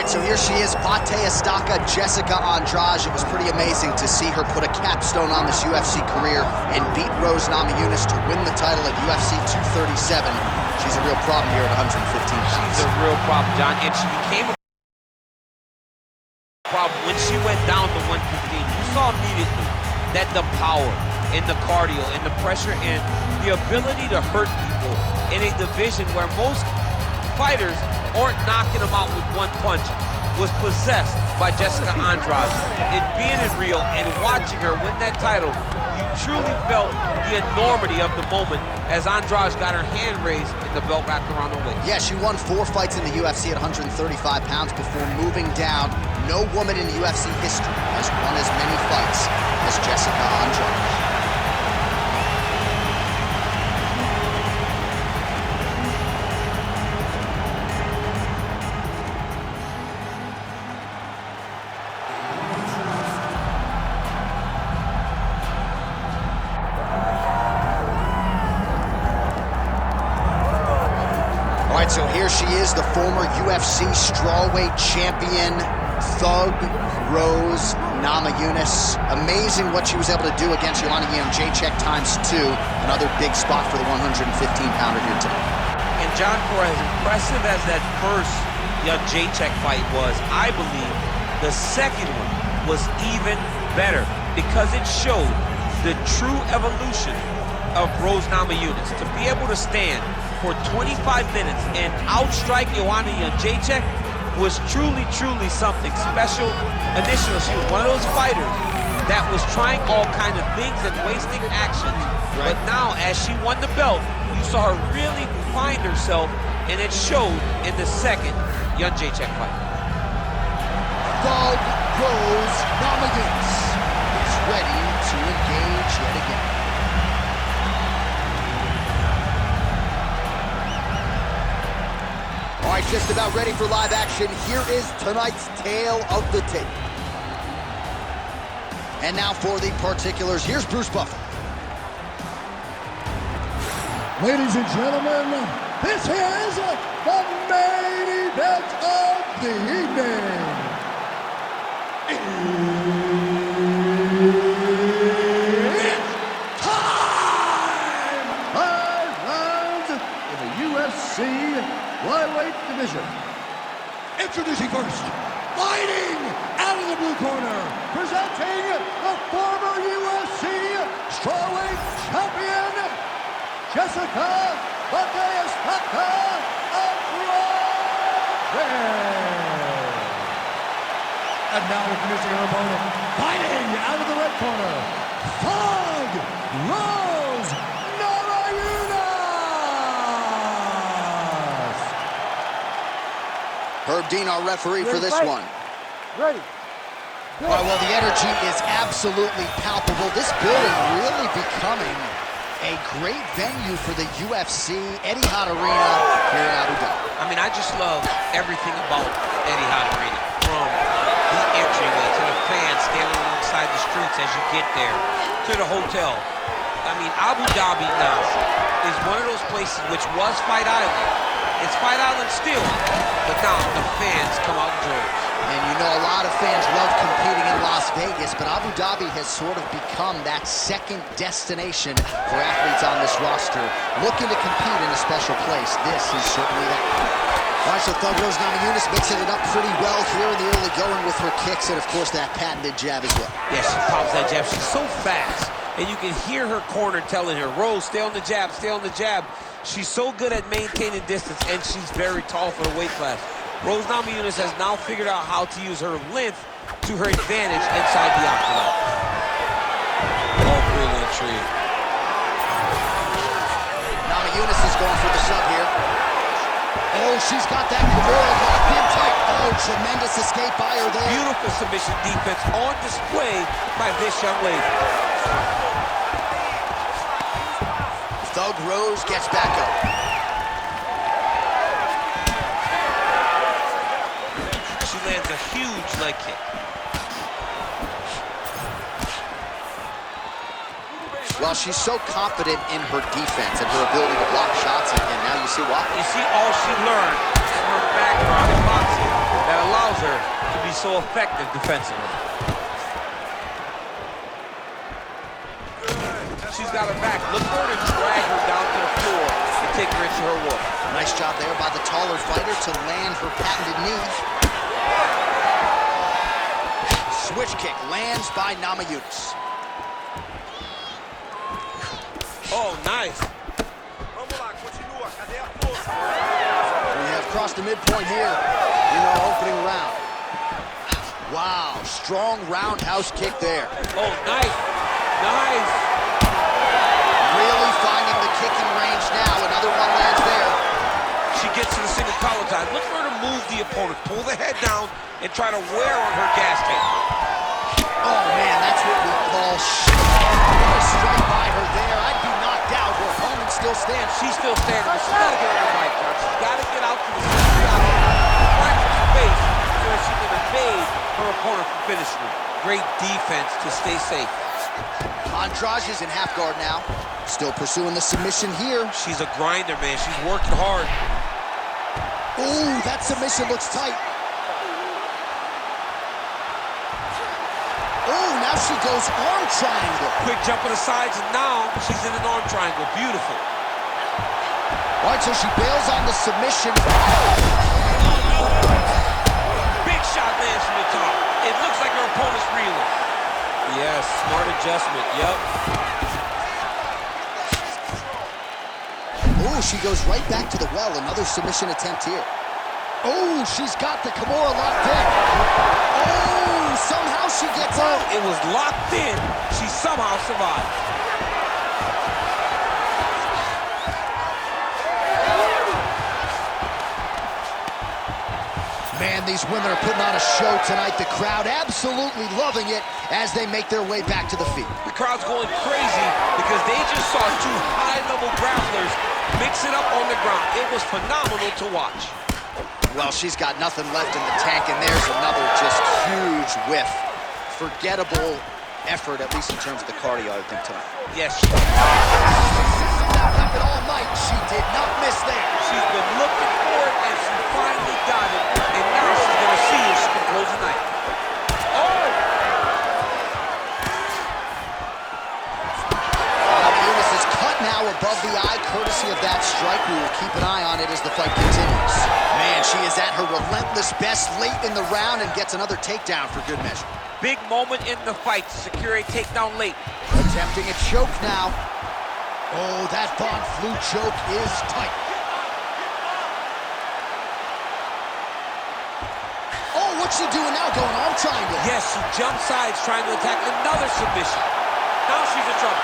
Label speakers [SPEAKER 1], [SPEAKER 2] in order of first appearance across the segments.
[SPEAKER 1] right, so here she is, Pate Estaca, Jessica Andrade. It was pretty amazing to see her put a capstone on this UFC career and beat Rose Namajunas to win the title at UFC 237. She's a real problem here at 115 pounds.
[SPEAKER 2] She's a real problem, John, and she became a problem when she went down to 115. You saw immediately that the power and the cardio and the pressure and the ability to hurt people in a division where most fighters aren't knocking them out with one punch was possessed by Jessica Andrade. And being in Rio and watching her win that title, you truly felt the enormity of the moment as Andrade got her hand raised and the belt wrapped around her waist.
[SPEAKER 1] Yeah, she won 4 fights in the UFC at 135 pounds before moving down. No woman in UFC history has won as many fights as Jessica Andrade. All right, so here she is, the former UFC strawweight champion, Thug Rose Namajunas. Amazing what she was able to do against Joanna Jędrzejczyk ×2. Another big spot for the 115-pounder here tonight.
[SPEAKER 2] And John, for as impressive as that first Jędrzejczyk fight was, I believe the second one was even better because it showed the true evolution of Rose Namajunas. To be able to stand for 25 minutes and outstrike Joanna Jędrzejczyk was truly, truly something special. Initially, she was one of those fighters that was trying all kinds of things and wasting actions. Right. But now, as she won the belt, you saw her really find herself, and it showed in the second Jędrzejczyk fight.
[SPEAKER 1] Thug Rose Namajunas is ready to engage yet again. All right, just about ready for live action. Here is tonight's tale of the tape. And now for the particulars, here's Bruce Buffer.
[SPEAKER 3] Ladies and gentlemen, this is the main event of the evening. It's time! 5 rounds in the UFC Flyweight division. Introducing first, fighting out of the blue corner, presenting the former UFC strawweight champion, Jessica Estaca Andrade. And now introducing her opponent, fighting out of the red corner, Thug Rose Namajunas.
[SPEAKER 1] Herb Dean, our referee for this one.
[SPEAKER 3] Ready.
[SPEAKER 1] All right, well, the energy is absolutely palpable. This building really becoming a great venue for the UFC, Etihad Arena here in Abu Dhabi.
[SPEAKER 2] I mean, I just love everything about Etihad Arena, from the entryway to the fans standing alongside the streets as you get there, to the hotel. I mean, Abu Dhabi now is one of those places which was Fight Island. It's Fight Island still, but now the fans come out in droves.
[SPEAKER 1] And you know, a lot of fans love competing in Las Vegas, but Abu Dhabi has sort of become that second destination for athletes on this roster looking to compete in a special place. This is certainly that. All right, so Thug Rose Namajunas mixing it up pretty well here in the early going with her kicks and, of course, that patented jab as well.
[SPEAKER 2] Yeah, she pops that jab. She's so fast, and you can hear her corner telling her, Rose, stay on the jab, stay on the jab. She's so good at maintaining distance, and she's very tall for the weight class. Rose Namajunas has now figured out how to use her length to her advantage inside the octagon. Oh, really intrigued.
[SPEAKER 1] Namajunas is going for the sub here. Oh, she's got that Kimura locked in tight. Oh, tremendous escape by her there.
[SPEAKER 2] Beautiful submission defense on display by this young lady.
[SPEAKER 1] Thug Rose gets back up.
[SPEAKER 2] She lands a huge leg kick.
[SPEAKER 1] Well, she's so confident in her defense and her ability to block shots, and now you see why.
[SPEAKER 2] You see all she learned in her background in boxing that allows her to be so effective defensively. She's got her back. Look for her to drag her down to the floor and take her into her work.
[SPEAKER 1] Nice job there by the taller fighter to land her patented knee. Switch kick lands by Namajunas.
[SPEAKER 2] Oh, nice.
[SPEAKER 1] We have crossed the midpoint here in our opening round. Wow, strong roundhouse kick there.
[SPEAKER 2] Oh, nice. Nice.
[SPEAKER 1] Really finding the kicking range now. Another one lands there.
[SPEAKER 2] She gets to the single collar tie. Look for her to move the opponent. Pull the head down and try to wear on her gas tank.
[SPEAKER 1] Oh, man, that's what we call what a strike by her there. I'd be knocked out. Her opponent still stands.
[SPEAKER 2] She's still standing, but she's got to get on the right, John. She's got to get out to the center, practice space so that she can evade her opponent from finishing her. Great defense to stay safe.
[SPEAKER 1] Andrade is in half guard now. Still pursuing the submission here.
[SPEAKER 2] She's a grinder, man. She's working hard.
[SPEAKER 1] Ooh, that submission looks tight. Ooh, now she goes arm triangle.
[SPEAKER 2] Quick jump on the sides, and now she's in an arm triangle. Beautiful.
[SPEAKER 1] All right, so she bails on the submission.
[SPEAKER 2] Big shot lands from the top. It looks like her opponent's reeling. Yes, smart adjustment. Yep.
[SPEAKER 1] Ooh, she goes right back to the well. Another submission attempt here. Oh, she's got the Kimura locked in. Oh, somehow she gets out.
[SPEAKER 2] It was locked in. She somehow survived.
[SPEAKER 1] Man, these women are putting on a show tonight. The crowd absolutely loving it as they make their way back to the feet.
[SPEAKER 2] The crowd's going crazy because they just saw two high-level grapplers mix it up on the ground. It was phenomenal to watch.
[SPEAKER 1] Well, she's got nothing left in the tank, and there's another just huge whiff. Forgettable effort, at least in terms of the cardio, I think, tonight.
[SPEAKER 2] Yes.
[SPEAKER 1] That weapon all night. She did not miss there.
[SPEAKER 2] She's been looking for it, and she finally got it. And now she's going to see if she can close the night. Oh!
[SPEAKER 1] Namajunas is cut now above the eye, courtesy of that strike. We will keep an eye on it as the fight continues. Man, she is at her relentless best late in the round and gets another takedown for good measure.
[SPEAKER 2] Big moment in the fight to secure a takedown late.
[SPEAKER 1] Attempting a choke now. Oh, that Von Flue choke is tight. Oh, what's she doing now? Going arm triangle.
[SPEAKER 2] Yes, she jumped sides trying to attack another submission. Now she's in trouble.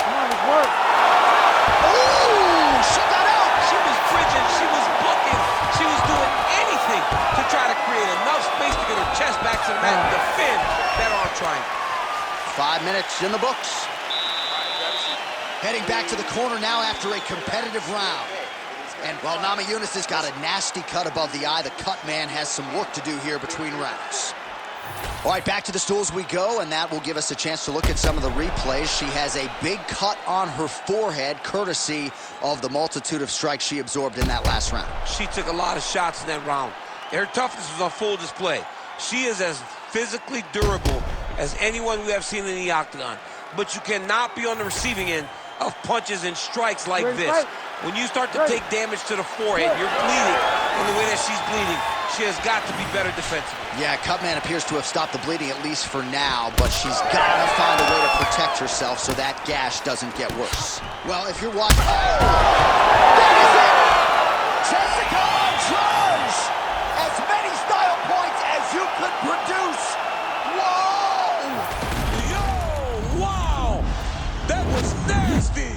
[SPEAKER 2] Come on, it worked.
[SPEAKER 1] Oh, she got out.
[SPEAKER 2] She was bridging, she was booking, she was doing anything to try to create enough space to get her chest back to the mat and defend that arm triangle.
[SPEAKER 1] 5 minutes in the books. Heading back to the corner now after a competitive round. And while Namajunas has got a nasty cut above the eye, the cut man has some work to do here between rounds. All right, back to the stools we go, and that will give us a chance to look at some of the replays. She has a big cut on her forehead, courtesy of the multitude of strikes she absorbed in that last round.
[SPEAKER 2] She took a lot of shots in that round. Her toughness was on full display. She is as physically durable as anyone we have seen in the octagon. But you cannot be on the receiving end of punches and strikes like this. When you start to take damage to the forehead, you're bleeding in the way that she's bleeding. She has got to be better defensively.
[SPEAKER 1] Yeah, Cutman appears to have stopped the bleeding, at least for now, but she's got to find a way to protect herself so that gash doesn't get worse. Well, if you're watching... Oh, that is it! Jessica Andrade! As many style points as you could produce. Whoa!
[SPEAKER 2] Yo, wow! That was nasty!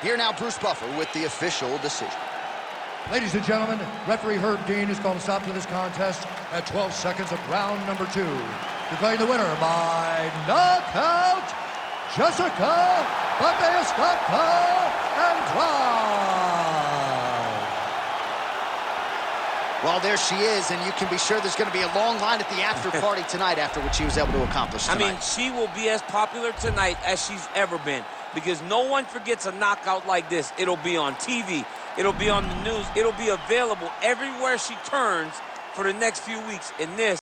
[SPEAKER 1] Here now, Bruce Buffer with the official decision.
[SPEAKER 3] Ladies and gentlemen, referee Herb Dean has called a stop to this contest at 12 seconds of round number 2. Declaring the winner by knockout, Jessica Andrade.
[SPEAKER 1] Well, there she is, and you can be sure there's going to be a long line at the after party tonight after what she was able to accomplish tonight.
[SPEAKER 2] I mean, she will be as popular tonight as she's ever been, because no one forgets a knockout like this. It'll be on TV. It'll be on the news. It'll be available everywhere she turns for the next few weeks. And this